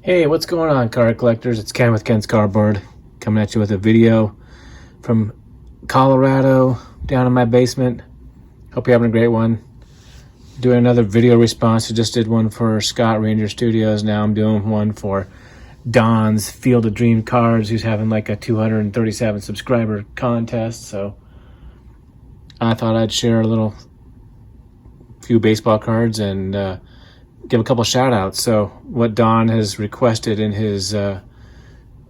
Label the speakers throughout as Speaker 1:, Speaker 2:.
Speaker 1: Hey, what's going on, card collectors? It's Ken with Ken's Cardboard, coming at you with a video from Colorado, down in my basement. Hope you're having a great one. Doing another video response. I just did one for Scott Ranger Studios. Now I'm doing one for Don's Field of Dream Cards, who's having like a 237 subscriber contest. So I thought I'd share a few baseball cards and give a couple shout outs. So what Don has requested in his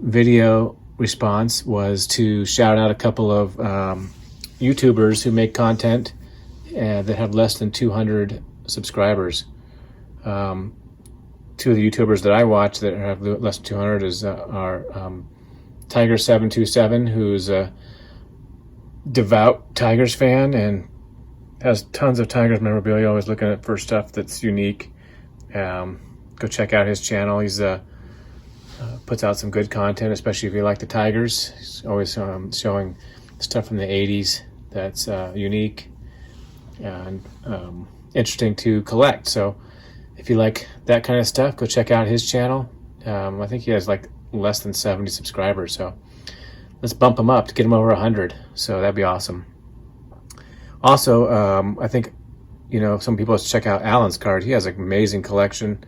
Speaker 1: video response was to shout out a couple of YouTubers who make content that have less than 200 subscribers. Two of the YouTubers that I watch that have less than 200 are Tiger727, who's a devout Tigers fan and has tons of Tigers memorabilia, always looking for stuff that's unique. Go check out his channel. He's puts out some good content, especially if you like the Tigers. He's always showing stuff from the 80s that's unique and interesting to collect. So if you like that kind of stuff, go check out his channel. I think he has like less than 70 subscribers, so let's bump him up to get him over 100. So that'd be awesome. Also, I think some people should check out Alan's card. He has an amazing collection.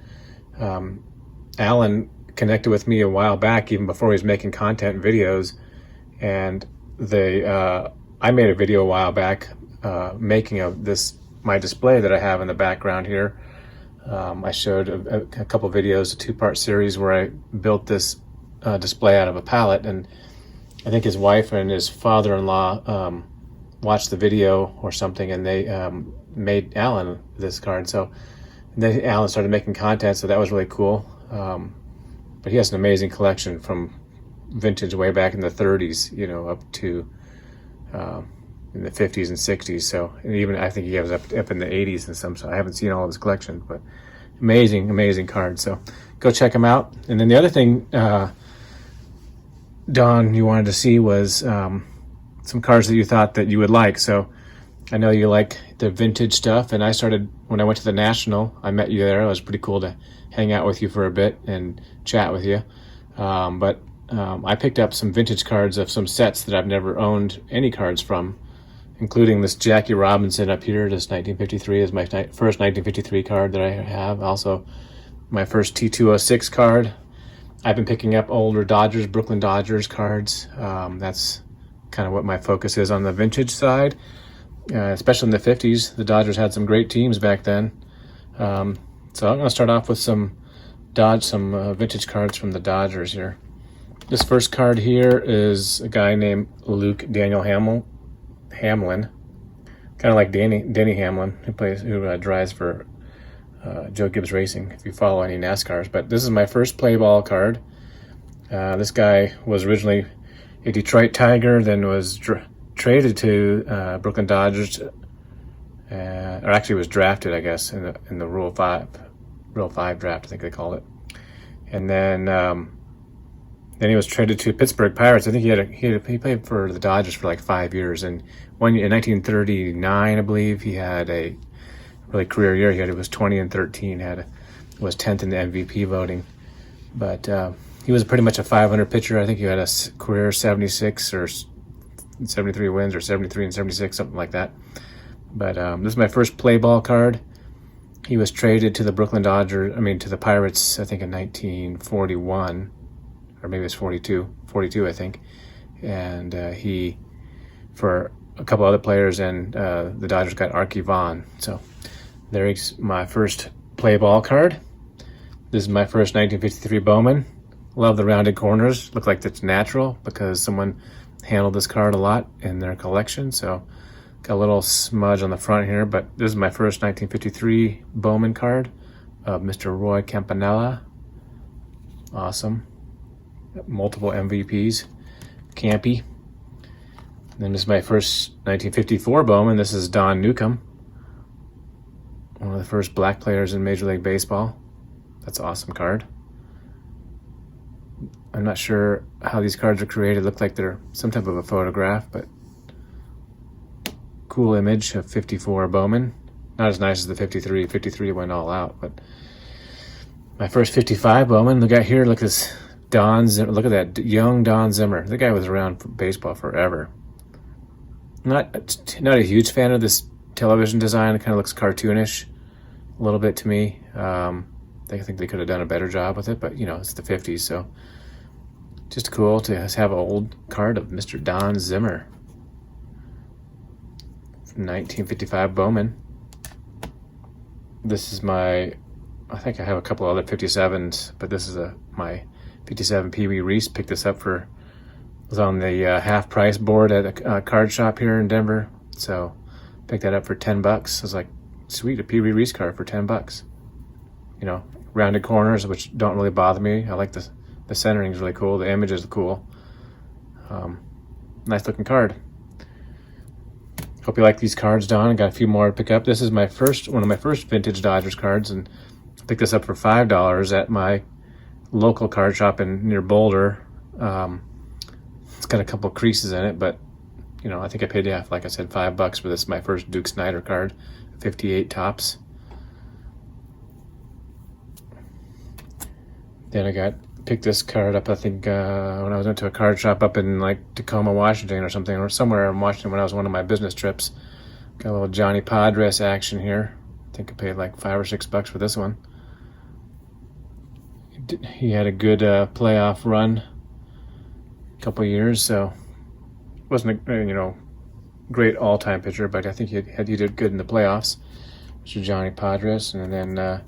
Speaker 1: Alan connected with me a while back, even before he was making content and videos, and I made a video a while back making my display that I have in the background here. I showed a couple videos, a two-part series where I built this display out of a pallet, and I think his wife and his father-in-law watched the video or something, and they made Alan this card. So then Alan started making content, so that was really cool. But he has an amazing collection from vintage way back in the 30s, up to in the 50s and 60s. So, and even I think he has up in the 80s and some. So I haven't seen all of his collection, but amazing cards. So go check him out. And then the other thing, Don, you wanted to see was some cards that you thought that you would like. So I know you like the vintage stuff, and I started when I went to the National. I met you there. It was pretty cool to hang out with you for a bit and chat with you. But I picked up some vintage cards of some sets that I've never owned any cards from, including this Jackie Robinson up here. This 1953 is my first 1953 card that I have. Also, my first T206 card. I've been picking up older Dodgers, Brooklyn Dodgers cards. That's kind of what my focus is on the vintage side. Especially in the 50s, the Dodgers had some great teams back then. So I'm going to start off with some vintage cards from the Dodgers here. This first card here is a guy named Luke Daniel Hamlin, kind of like Denny Hamlin, who drives for Joe Gibbs Racing, if you follow any NASCARs. But this is my first play ball card. This guy was originally a Detroit Tiger, then was traded to Brooklyn Dodgers, or actually was drafted, I guess, in the Rule 5 draft, I think they called it. And then he was traded to Pittsburgh Pirates. I think he played for the Dodgers for like 5 years. And one year, in 1939, I believe, he had a really career year. He was 20-13, was 10th in the MVP voting. But he was pretty much a 500 pitcher. I think he had a career 76 or 73 wins, or 73 and 76, something like that. But this is my first play ball card. He was traded to the to the Pirates, I think in 1941, or maybe it's 42, I think. And he, for a couple other players, and the Dodgers got Archie Vaughn. So there's my first play ball card. This is my first 1953 Bowman. Love the rounded corners. Look like it's natural because someone handled this card a lot in their collection. So got a little smudge on the front here, but this is my first 1953 Bowman card of Mr. Roy Campanella. Awesome. Multiple MVPs. Campy. And then this is my first 1954 Bowman. This is Don Newcomb, one of the first black players in Major League Baseball. That's an awesome card. I'm not sure how these cards are created. Look like they're some type of a photograph, but cool image of 54 Bowman. Not as nice as the 53. 53 went all out, but My first 55 Bowman. Look at here. Look at this Don Zimmer. Look at that young Don Zimmer. The guy was around for baseball forever. Not a huge fan of this television design. It kind of looks cartoonish a little bit to me. I think they could have done a better job with it, but you know, it's the 50s, so just cool to have an old card of Mr. Don Zimmer. 1955 Bowman. This is my, I think I have a couple other 57s, but this is my 57 Pee Wee Reese. Picked this up was on the half price board at a card shop here in Denver. So picked that up for $10. I was like, sweet, a Pee Wee Reese card for $10. You know, rounded corners, which don't really bother me. I like the centering is really cool. The image is cool. Nice looking card. Hope you like these cards, Don. I got a few more to pick up. This is one of my first vintage Dodgers cards, and I picked this up for $5 at my local card shop near Boulder. It's got a couple creases in it, but you know, I think I paid, like I said, $5 for this. My first Duke Snider card, 58 tops. Then I picked this card up, I think, when I went to a card shop up in like Tacoma, Washington or something, or somewhere in Washington when I was on one of my business trips. Got a little Johnny Padres action here. I think I paid like $5 or $6 for this one. He had a good playoff run, a couple of years, so wasn't a great all-time pitcher, but I think he did good in the playoffs. Mr. Johnny Padres, and then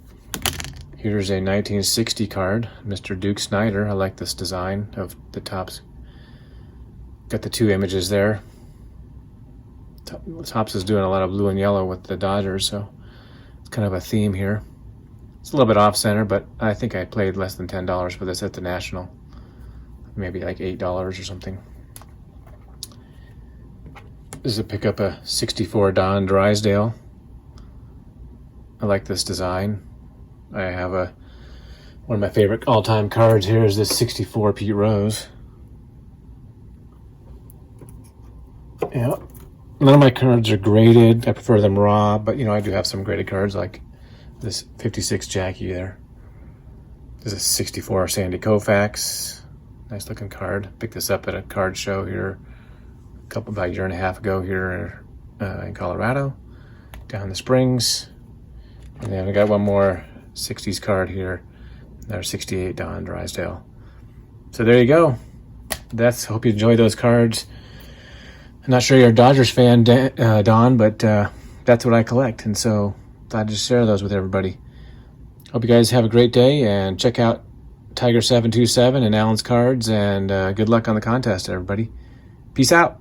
Speaker 1: here's a 1960 card, Mr. Duke Snider. I like this design of the tops. Got the two images there. Tops is doing a lot of blue and yellow with the Dodgers, so it's kind of a theme here. It's a little bit off center, but I think I paid less than $10 for this at the National. Maybe like $8 or something. This is a pickup, a 64 Don Drysdale. I like this design. I have one of my favorite all-time cards here is this 64 Pete Rose. Yeah. None of my cards are graded. I prefer them raw, but you know, I do have some graded cards like this 56 Jackie there. This is a 64 Sandy Koufax. Nice looking card. Picked this up at a card show here about a year and a half ago here in Colorado, down the Springs. And then I got one more 60s card here. There's 68 Don Drysdale. So there you go. Hope you enjoy those cards. I'm not sure you're a Dodgers fan, Don, but that's what I collect, and so thought I'd just share those with everybody. Hope you guys have a great day, and check out Tiger727 and Alan's cards, and good luck on the contest, everybody. Peace out.